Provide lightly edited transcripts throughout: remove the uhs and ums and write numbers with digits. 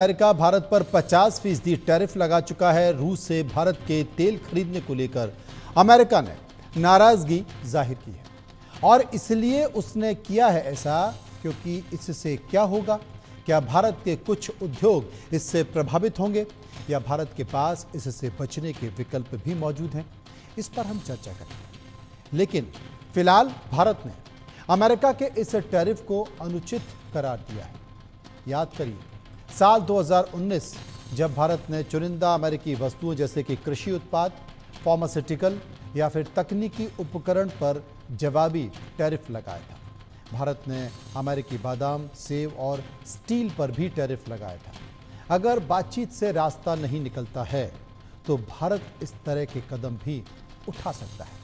America Bharat पर 50% tariff लगा चुका है। रूस से भारत के तेल खरीदने को लेकर अमेरिका ने नाराजगी जाहिर की है और इसलिए उसने किया है ऐसा क्योंकि इससे क्या होगा, क्या भारत के कुछ उद्योग इससे प्रभावित होंगे या भारत के पास इससे बचने के विकल्प भी मौजूद हैं, इस पर हम चर्चा करेंगे। लेकिन फिलहाल भारत ने अमेरिका के इस टैरिफ को अनुचित करार दिया है। याद करिए, साल 2019 जब भारत ने चुनिंदा अमेरिकी वस्तुओं जैसे कि कृषि उत्पाद, फार्मास्यूटिकल या फिर तकनीकी उपकरण पर जवाबी टैरिफ लगाया था। भारत ने अमेरिकी बादाम, सेब और स्टील पर भी टैरिफ लगाया था। अगर बातचीत से रास्ता नहीं निकलता है तो भारत इस तरह के कदम भी उठा सकता है।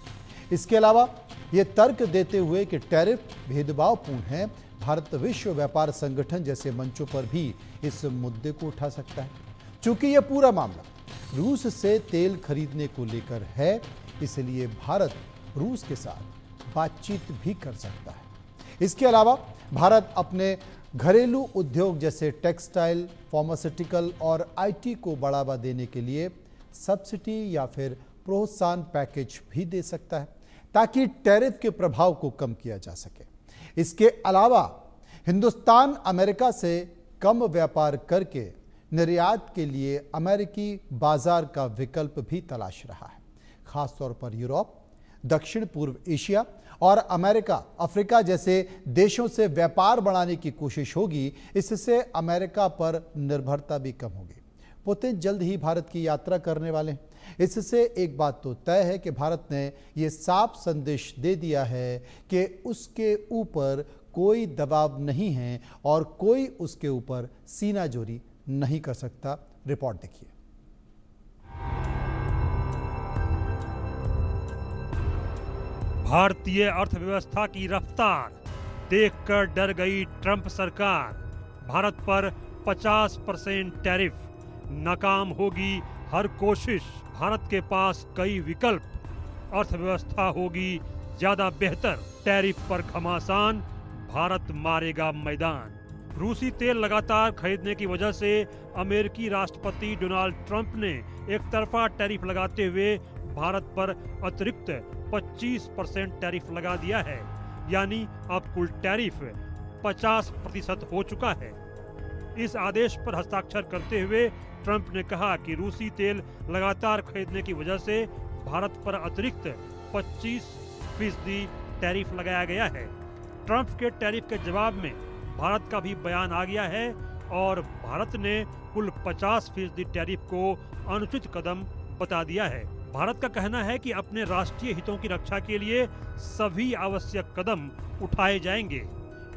इसके अलावा ये तर्क देते हुए कि टैरिफ भेदभावपूर्ण है, भारत विश्व व्यापार संगठन जैसे मंचों पर भी इस मुद्दे को उठा सकता है। चूंकि यह पूरा मामला रूस से तेल खरीदने को लेकर है, इसलिए भारत रूस के साथ बातचीत भी कर सकता है। इसके अलावा भारत अपने घरेलू उद्योग जैसे टेक्सटाइल, फार्मास्यूटिकल और आईटी को बढ़ावा देने के लिए सब्सिडी या फिर प्रोत्साहन पैकेज भी दे सकता है ताकि टैरिफ के प्रभाव को कम किया जा सके। इसके अलावा हिंदुस्तान अमेरिका से कम व्यापार करके निर्यात के लिए अमेरिकी बाजार का विकल्प भी तलाश रहा है। खासतौर पर यूरोप, दक्षिण पूर्व एशिया और अमेरिका, अफ्रीका जैसे देशों से व्यापार बढ़ाने की कोशिश होगी। इससे अमेरिका पर निर्भरता भी कम होगी। पुतिन जल्द ही भारत की यात्रा करने वाले हैं। इससे एक बात तो तय है कि भारत ने यह साफ संदेश दे दिया है कि उसके ऊपर कोई दबाव नहीं है और कोई उसके ऊपर सीनाजोरी नहीं कर सकता। रिपोर्ट देखिए। भारतीय अर्थव्यवस्था की रफ्तार देखकर डर गई ट्रंप सरकार। भारत पर 50% टैरिफ, नाकाम होगी हर कोशिश। भारत के पास कई विकल्प, अर्थव्यवस्था होगी ज्यादा बेहतर। टैरिफ पर घमासान, भारत मारेगा मैदान। रूसी तेल लगातार खरीदने की वजह से अमेरिकी राष्ट्रपति डोनाल्ड ट्रंप ने एक तरफा टैरिफ लगाते हुए भारत पर अतिरिक्त 25% टैरिफ लगा दिया है। यानी अब कुल टैरिफ 50% हो चुका है। इस आदेश पर हस्ताक्षर करते हुए ट्रंप ने कहा कि रूसी तेल लगातार खरीदने की वजह से भारत पर अतिरिक्त 25% टैरिफ लगाया गया है। ट्रंप के टैरिफ के जवाब में भारत का भी बयान आ गया है और भारत ने कुल 50% टैरिफ को अनुचित कदम बता दिया है। भारत का कहना है कि अपने राष्ट्रीय हितों की रक्षा के लिए सभी आवश्यक कदम उठाए जाएंगे।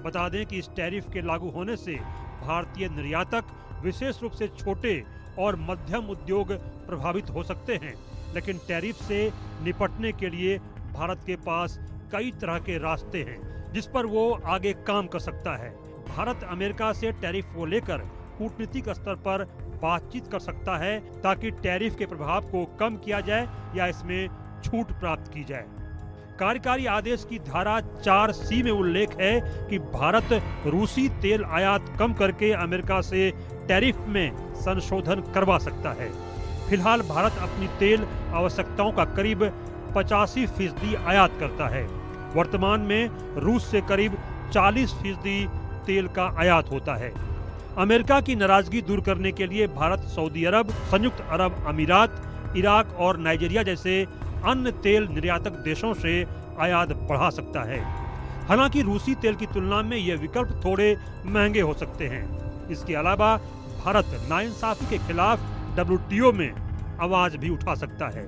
बता दें कि इस टैरिफ के लागू होने से भारतीय निर्यातक, विशेष रूप से छोटे और मध्यम उद्योग प्रभावित हो सकते हैं। लेकिन टैरिफ से निपटने के लिए भारत के पास कई तरह के रास्ते हैं जिस पर वो आगे काम कर सकता है। भारत अमेरिका से टैरिफ को लेकर कूटनीतिक स्तर पर बातचीत कर सकता है ताकि टैरिफ के प्रभाव को कम किया जाए या इसमें छूट प्राप्त की जाए। कार्यकारी आदेश की धारा 4C में उल्लेख है कि भारत रूसी तेल आयात कम करके अमेरिका से टैरिफ में संशोधन करवा सकता है। फिलहाल भारत अपनी तेल आवश्यकताओं का करीब 85% आयात करता है। वर्तमान में रूस से करीब 40% तेल का आयात होता है। अमेरिका की नाराजगी दूर करने के लिए भारत सऊदी अरब, संयुक्त अरब अमीरात, इराक और नाइजीरिया जैसे अन्य तेल निर्यातक देशों से आयात बढ़ा सकता है। हालांकि रूसी तेल की तुलना में ये विकल्प थोड़े महंगे हो सकते हैं। इसके अलावा भारत नाइंसाफी के खिलाफ WTO में आवाज भी उठा सकता है।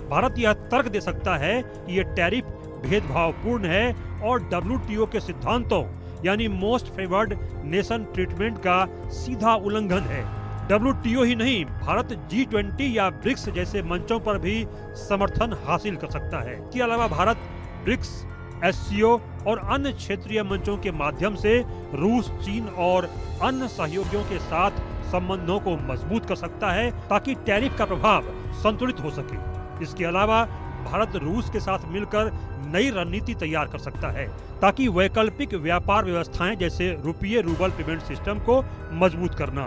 भारत यह तर्क दे सकता है कि यह टैरिफ भेदभावपूर्ण है और WTO के सिद्धांतों यानी मोस्ट फेवर्ड नेशन ट्रीटमेंट का सीधा उल्लंघन है। WTO ही नहीं, भारत G20 या ब्रिक्स जैसे मंचों पर भी समर्थन हासिल कर सकता है। इसके अलावा भारत ब्रिक्स, SCO और अन्य क्षेत्रीय मंचों के माध्यम से रूस, चीन और अन्य सहयोगियों के साथ संबंधों को मजबूत कर सकता है ताकि टैरिफ का प्रभाव संतुलित हो सके। इसके अलावा भारत रूस के साथ मिलकर नई रणनीति तैयार कर सकता है ताकि वैकल्पिक व्यापार व्यवस्थाएं जैसे रुपये रूबल पेमेंट सिस्टम को मजबूत करना,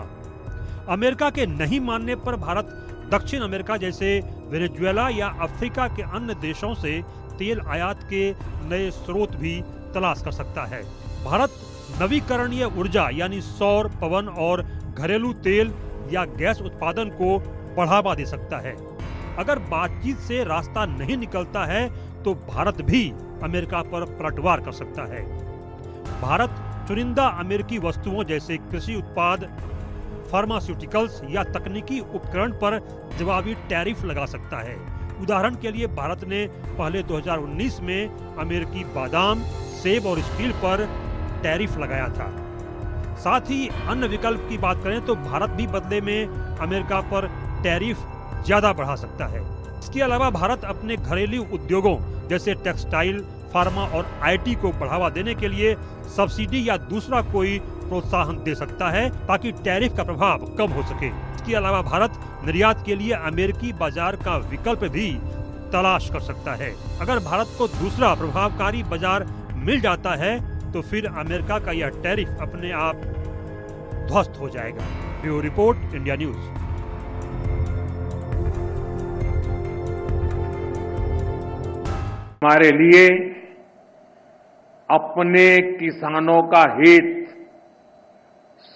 अमेरिका के नहीं मानने पर भारत दक्षिण अमेरिका जैसे वेनेजुएला या अफ्रीका के अन्य देशों से तेल आयात के नए स्रोत भी तलाश कर सकता है। भारत नवीकरणीय ऊर्जा यानी सौर, पवन और घरेलू तेल या गैस उत्पादन को बढ़ावा दे सकता है। अगर बातचीत से रास्ता नहीं निकलता है तो भारत भी अमेरिका पर पलटवार कर सकता है। भारत चुनिंदा अमेरिकी वस्तुओं जैसे कृषि उत्पाद, फार्मास्यूटिकल्स या तकनीकी उपकरण पर जवाबी टैरिफ लगा सकता है। उदाहरण के लिए भारत ने पहले 2019 में अमेरिकी बादाम, सेब और स्टील पर टैरिफ लगाया था। साथ ही अन्य विकल्प की बात करें तो भारत भी बदले में अमेरिका पर टैरिफ ज्यादा बढ़ा सकता है। इसके अलावा भारत अपने घरेलू उद्योगों जैसे टेक्सटाइल, फार्मा और आईटी को बढ़ावा देने के लिए सब्सिडी या दूसरा कोई प्रोत्साहन दे सकता है ताकि टैरिफ का प्रभाव कम हो सके। इसके अलावा भारत निर्यात के लिए अमेरिकी बाजार का विकल्प भी तलाश कर सकता है। अगर भारत को दूसरा प्रभावकारी बाजार मिल जाता है तो फिर अमेरिका का यह टैरिफ अपने आप ध्वस्त हो जाएगा। Bureau report, India news. हमारे लिए अपने किसानों का हित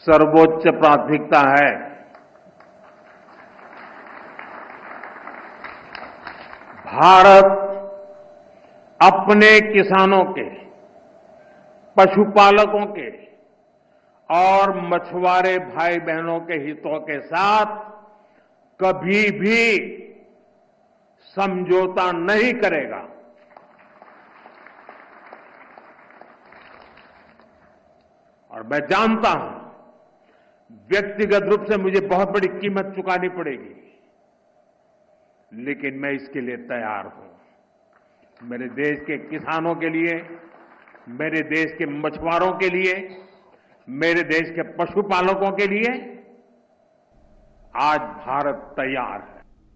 सर्वोच्च प्राथमिकता है। भारत अपने किसानों के, पशुपालकों के और मछुआरे भाई बहनों के हितों के साथ कभी भी समझौता नहीं करेगा। और मैं जानता हूं व्यक्तिगत रूप से मुझे बहुत बड़ी कीमत चुकानी पड़ेगी, लेकिन मैं इसके लिए तैयार हूं। मेरे देश के किसानों के लिए, मेरे देश के मछुआरों के लिए, मेरे देश के पशुपालकों के लिए आज भारत तैयार है।